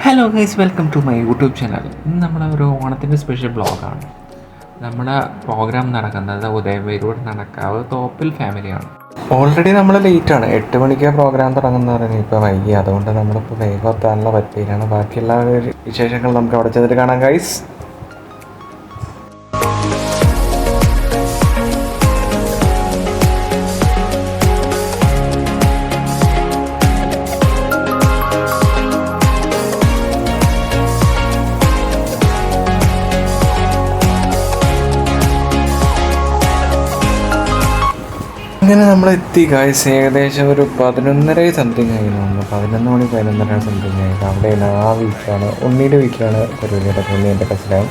Hello guys, welcome to my YouTube channel. ഇന്ന് നമ്മളൊരു ഓണത്തിൻ്റെ സ്പെഷ്യൽ ബ്ലോഗാണ്. നമ്മുടെ പ്രോഗ്രാം നടക്കുന്നത് ഉദയംപേരൂർ നടക്കാവ് തോപ്പിൽ ഫാമിലിയാണ്. ഓൾറെഡി നമ്മൾ ലേറ്റാണ്, 8 മണിക്ക് പ്രോഗ്രാം തുടങ്ങുന്ന പറയുന്നത്. ഇപ്പോൾ വൈകി, അതുകൊണ്ട് നമ്മളിപ്പോൾ വേഗം എത്താനുള്ള പറ്റിയാണ്. ബാക്കിയുള്ള വിശേഷങ്ങൾ നമുക്ക് അവിടെ ചെന്നിട്ട് കാണാം ഗൈസ്. അങ്ങനെ നമ്മൾ എത്തി ഗായ്സ്. ഏകദേശം ഒരു 11:30 സംതിങ് ആയി. 11 മണി 11:30 സംതിങ് ആയിട്ട് അവിടെ ആ വീട്ടിലാണ്, ഉണ്ണിയുടെ വീട്ടിലാണ് പരിപാടിയുടെ. ഉണ്ണി എൻ്റെ കസിനാണ്.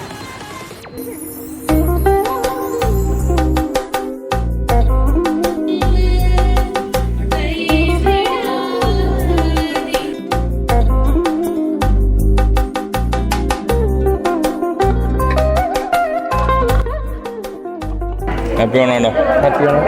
ഹാപ്പി ഓണാണോ? ഹാപ്പി ഓണം.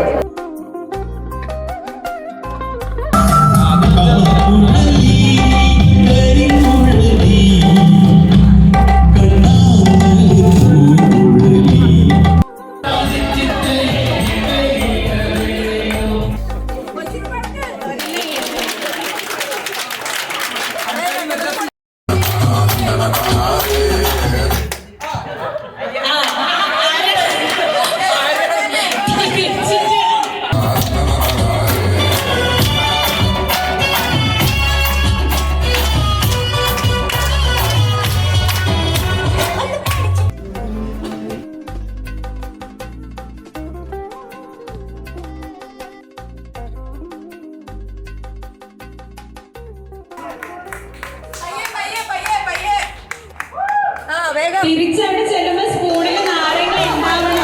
തിരിച്ചവിടെ ചെല്ലുമ്പോ സ്പൂണിൽ നാരങ്ങ ഉണ്ടാവണം.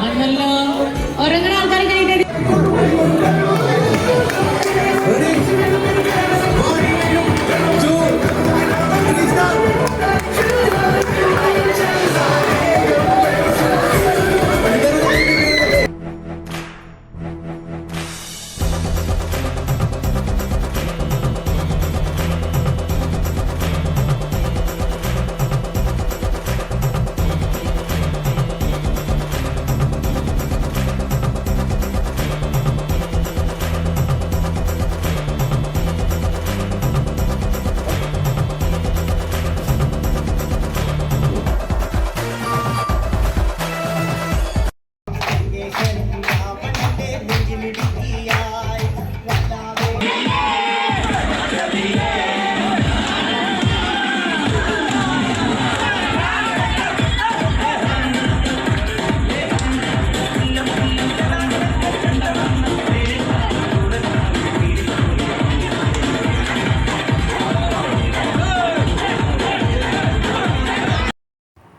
വന്നല്ലോ ഓരോങ്ങനെ ആൾക്കാരെ കഴിഞ്ഞിട്ട്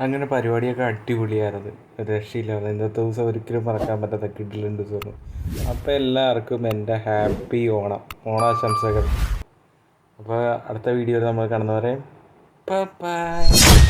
അങ്ങനെ പരിപാടിയൊക്കെ അടിപൊളിയായിരുന്നു, രക്ഷയില്ലായിരുന്നു. ഇന്നത്തെ ദിവസം ഒരിക്കലും മറക്കാൻ പറ്റാത്ത കിഡിലുണ്ട് തോന്നുന്നു. അപ്പോൾ എല്ലാവർക്കും എൻ്റെ ഹാപ്പി ഓണാശംസകൾ. അപ്പോൾ അടുത്ത വീഡിയോയിൽ നമ്മൾ കാണുന്നവരെ ബൈ.